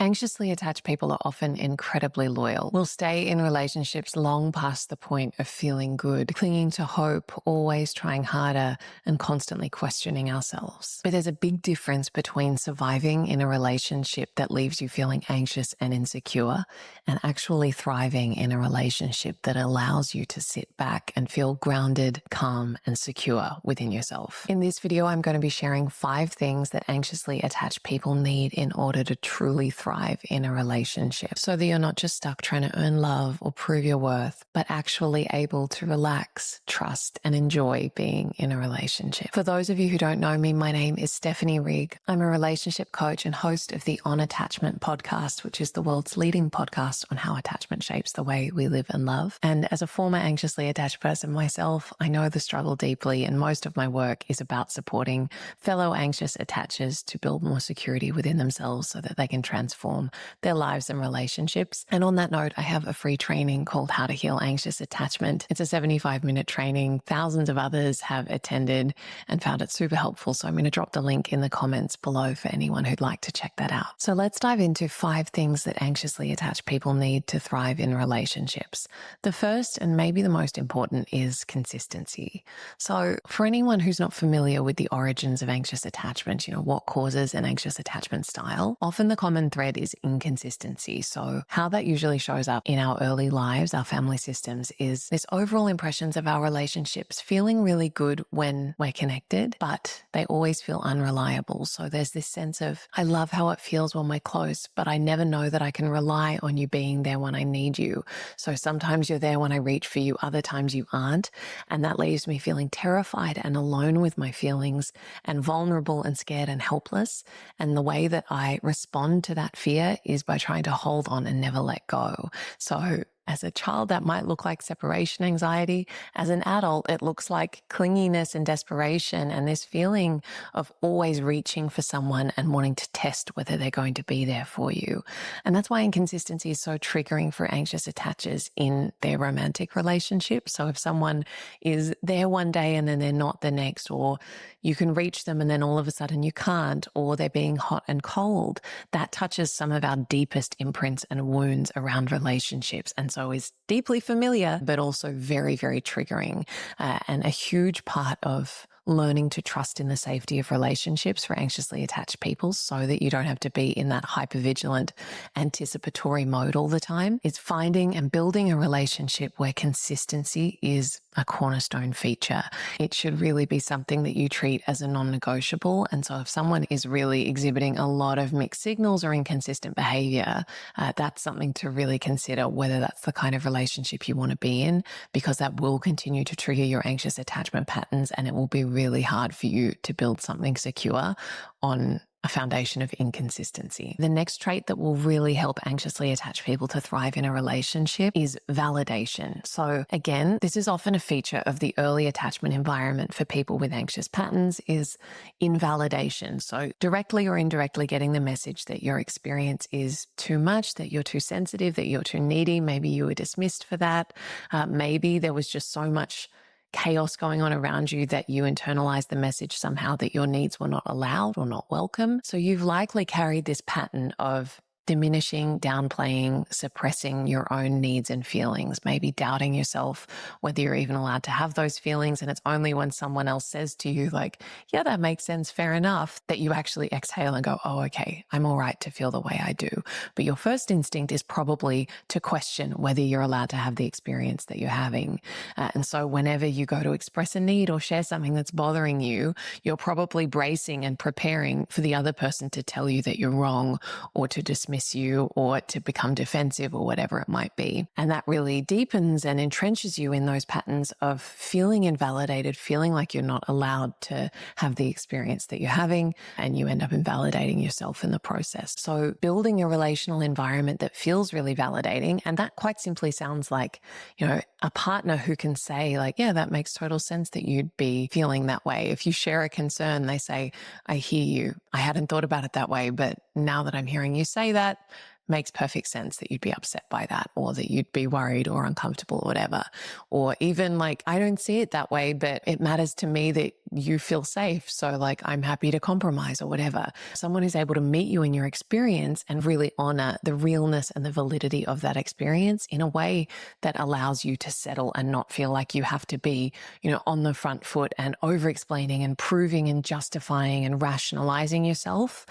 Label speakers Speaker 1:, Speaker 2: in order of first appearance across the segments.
Speaker 1: Anxiously attached people are often incredibly loyal. We'll stay in relationships long past the point of feeling good, clinging to hope, always trying harder, and constantly questioning ourselves. But there's a big difference between surviving in a relationship that leaves you feeling anxious and insecure and actually thriving in a relationship that allows you to sit back and feel grounded, calm, and secure within yourself. In this video, I'm going to be sharing 5 things that anxiously attached people need in order to truly thrive in a relationship, so that you're not just stuck trying to earn love or prove your worth, but actually able to relax, trust, and enjoy being in a relationship. For those of you who don't know me, my name is Stephanie Rigg. I'm a relationship coach and host of the On Attachment podcast, which is the world's leading podcast on how attachment shapes the way we live and love. And as a former anxiously attached person myself, I know the struggle deeply, and most of my work is about supporting fellow anxious attachers to build more security within themselves so that they can transform their lives and relationships. And on that note, I have a free training called How to Heal Anxious Attachment. It's a 75-minute training. Thousands of others have attended and found it super helpful. So I'm going to drop the link in the comments below for anyone who'd like to check that out. So let's dive into 5 things that anxiously attached people need to thrive in relationships. The first, and maybe the most important, is consistency. So for anyone who's not familiar with the origins of anxious attachment, what causes an anxious attachment style, often the common thread is inconsistency. So how that usually shows up in our early lives, our family systems, is this overall impressions of our relationships feeling really good when we're connected, but they always feel unreliable. So there's this sense of, I love how it feels when we're close, but I never know that I can rely on you being there when I need you. So sometimes you're there when I reach for you, other times you aren't. And that leaves me feeling terrified and alone with my feelings and vulnerable and scared and helpless. And the way that I respond to that fear is by trying to hold on and never let go. So as a child, that might look like separation anxiety. As an adult, it looks like clinginess and desperation and this feeling of always reaching for someone and wanting to test whether they're going to be there for you. And that's why inconsistency is so triggering for anxious attachers in their romantic relationships. So if someone is there one day and then they're not the next, or you can reach them and then all of a sudden you can't, or they're being hot and cold, that touches some of our deepest imprints and wounds around relationships. And so is deeply familiar, but also very, very triggering, and a huge part of learning to trust in the safety of relationships for anxiously attached people so that you don't have to be in that hypervigilant anticipatory mode all the time is finding and building a relationship where consistency is a cornerstone feature. It should really be something that you treat as a non-negotiable. And so if someone is really exhibiting a lot of mixed signals or inconsistent behavior, that's something to really consider whether that's the kind of relationship you want to be in, because that will continue to trigger your anxious attachment patterns, and it will be really hard for you to build something secure on a foundation of inconsistency. The next trait that will really help anxiously attached people to thrive in a relationship is validation. So again, this is often a feature of the early attachment environment for people with anxious patterns, is invalidation. So directly or indirectly getting the message that your experience is too much, that you're too sensitive, that you're too needy. Maybe you were dismissed for that. Maybe there was just so much chaos going on around you that you internalized the message somehow that your needs were not allowed or not welcome. So you've likely carried this pattern of diminishing, downplaying, suppressing your own needs and feelings, maybe doubting yourself whether you're even allowed to have those feelings. And it's only when someone else says to you, like, yeah, that makes sense, fair enough, that you actually exhale and go, oh, okay, I'm all right to feel the way I do. But your first instinct is probably to question whether you're allowed to have the experience that you're having. And so whenever you go to express a need or share something that's bothering you, you're probably bracing and preparing for the other person to tell you that you're wrong, or to dismiss you, or to become defensive, or whatever it might be. And that really deepens and entrenches you in those patterns of feeling invalidated, feeling like you're not allowed to have the experience that you're having, and you end up invalidating yourself in the process. So building a relational environment that feels really validating, and that quite simply sounds like, a partner who can say, like, yeah, that makes total sense that you'd be feeling that way. If you share a concern, they say, I hear you. I hadn't thought about it that way, but now that I'm hearing you say that, makes perfect sense that you'd be upset by that, or that you'd be worried or uncomfortable or whatever. Or even like, I don't see it that way, but it matters to me that you feel safe. So like, I'm happy to compromise or whatever. Someone who's able to meet you in your experience and really honor the realness and the validity of that experience in a way that allows you to settle and not feel like you have to be, on the front foot and over explaining and proving and justifying and rationalizing yourself,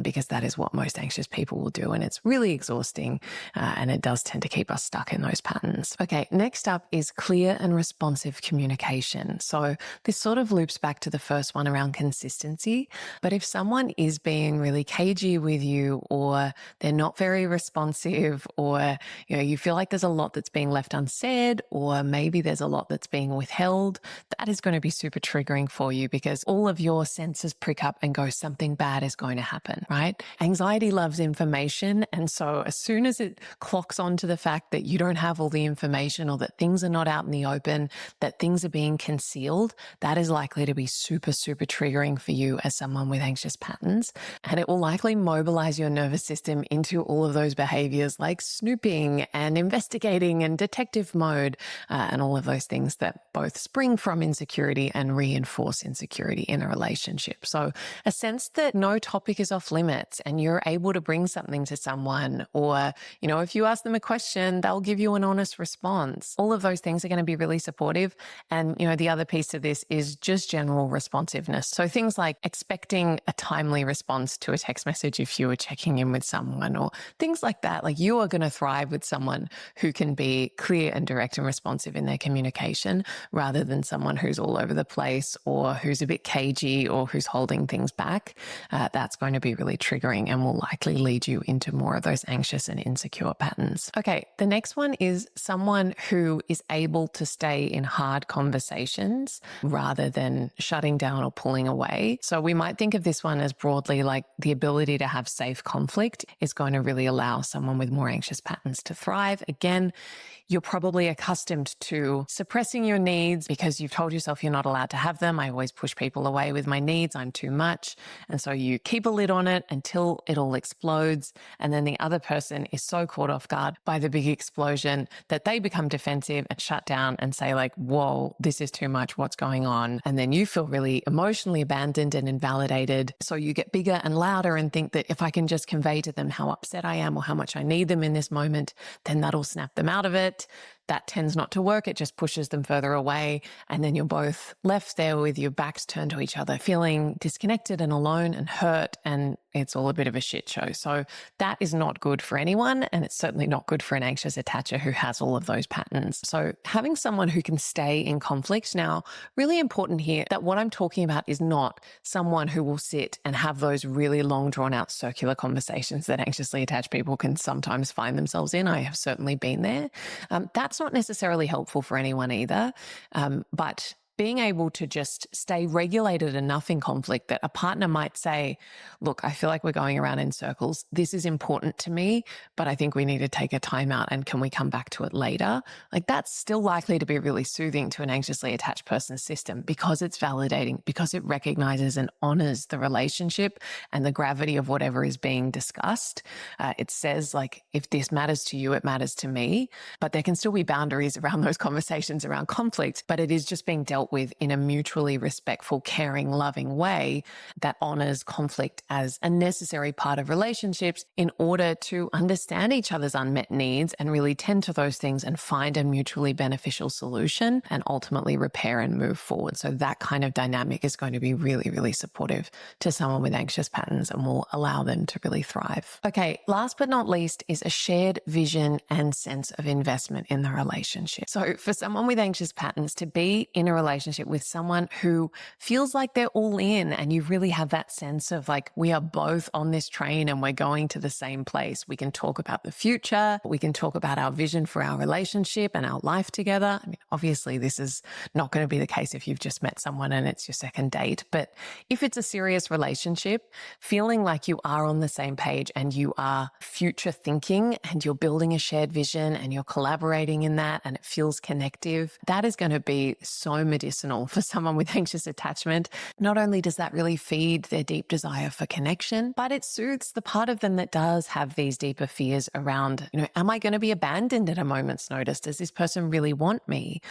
Speaker 1: because that is what most anxious people will do. And it's really exhausting. And it does tend to keep us stuck in those patterns. Okay, next up is clear and responsive communication. So this sort of loops back to the first one around consistency. But if someone is being really cagey with you, or they're not very responsive, or you feel like there's a lot that's being left unsaid, or maybe there's a lot that's being withheld, that is going to be super triggering for you, because all of your senses prick up and go, something bad is going to happen, right? Anxiety loves information. And so as soon as it clocks onto the fact that you don't have all the information, or that things are not out in the open, that things are being concealed, that is likely to be super, super triggering for you as someone with anxious patterns. And it will likely mobilize your nervous system into all of those behaviors like snooping and investigating and detective mode, and all of those things that both spring from insecurity and reinforce insecurity in a relationship. So a sense that no topic is off limits and you're able to bring something to someone, or, if you ask them a question, they'll give you an honest response. All of those things are going to be really supportive. And, the other piece to this is just general responsiveness. So things like expecting a timely response to a text message if you were checking in with someone, or things like that. Like, you are going to thrive with someone who can be clear and direct and responsive in their communication, rather than someone who's all over the place, or who's a bit cagey, or who's holding things back. That's going to be really triggering and will likely lead you into more of those anxious and insecure patterns. Okay, the next one is someone who is able to stay in hard conversations rather than shutting down or pulling away. So we might think of this one as broadly like the ability to have safe conflict is going to really allow someone with more anxious patterns to thrive. Again, you're probably accustomed to suppressing your needs because you've told yourself you're not allowed to have them. I always push people away with my needs. I'm too much. And so you keep a lid on it until it all explodes. And then the other person is so caught off guard by the big explosion that they become defensive and shut down and say like, whoa, this is too much. What's going on? And then you feel really emotionally abandoned and invalidated. So you get bigger and louder and think that if I can just convey to them how upset I am or how much I need them in this moment, then that'll snap them out of it. That tends not to work. It just pushes them further away. And then you're both left there with your backs turned to each other, feeling disconnected and alone and hurt. And it's all a bit of a shit show. So that is not good for anyone. And it's certainly not good for an anxious attacher who has all of those patterns. So having someone who can stay in conflict. Now, really important here that what I'm talking about is not someone who will sit and have those really long drawn out circular conversations that anxiously attached people can sometimes find themselves in. I have certainly been there. That's not necessarily helpful for anyone either. But being able to just stay regulated enough in conflict that a partner might say, look, I feel like we're going around in circles. This is important to me, but I think we need to take a time out, and can we come back to it later? Like, that's still likely to be really soothing to an anxiously attached person's system, because it's validating, because it recognizes and honors the relationship and the gravity of whatever is being discussed. It says like, if this matters to you, it matters to me. But there can still be boundaries around those conversations around conflict, but it is just being dealt with in a mutually respectful, caring, loving way that honors conflict as a necessary part of relationships in order to understand each other's unmet needs and really tend to those things and find a mutually beneficial solution and ultimately repair and move forward. So that kind of dynamic is going to be really, really supportive to someone with anxious patterns and will allow them to really thrive. Okay, last but not least is a shared vision and sense of investment in the relationship. So for someone with anxious patterns to be in a relationship with someone who feels like they're all in, and you really have that sense of like, we are both on this train and we're going to the same place. We can talk about the future. We can talk about our vision for our relationship and our life together. I mean, obviously this is not going to be the case if you've just met someone and it's your second date. But if it's a serious relationship, feeling like you are on the same page and you are future thinking and you're building a shared vision and you're collaborating in that and it feels connective, that is going to be so medicinal for someone with anxious attachment. Not only does that really feed their deep desire for connection, but it soothes the part of them that does have these deeper fears around, am I going to be abandoned at a moment's notice? Does this person really want me?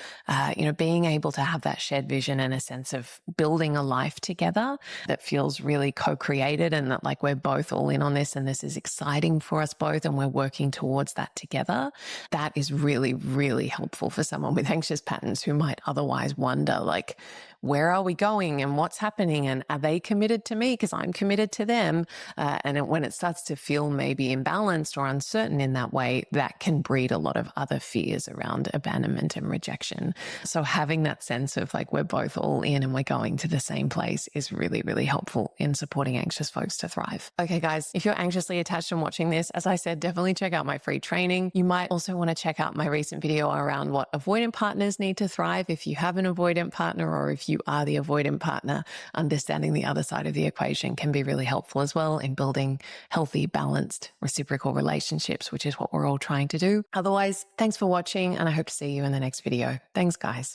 Speaker 1: Being able to have that shared vision and a sense of building a life together that feels really co-created, and that like we're both all in on this and this is exciting for us both and we're working towards that together. That is really, really helpful for someone with anxious patterns who might otherwise wonder, like, where are we going and what's happening, and are they committed to me because I'm committed to them? When it starts to feel maybe imbalanced or uncertain in that way, that can breed a lot of other fears around abandonment and rejection. So having that sense of like we're both all in and we're going to the same place is really, really helpful in supporting anxious folks to thrive. Okay, guys, if you're anxiously attached and watching this, as I said, definitely check out my free training. You might also want to check out my recent video around what avoidant partners need to thrive. If you have an avoidant partner or if you are the avoidant partner, understanding the other side of the equation can be really helpful as well in building healthy, balanced, reciprocal relationships, which is what we're all trying to do. Otherwise, thanks for watching, and I hope to see you in the next video. Thanks, guys.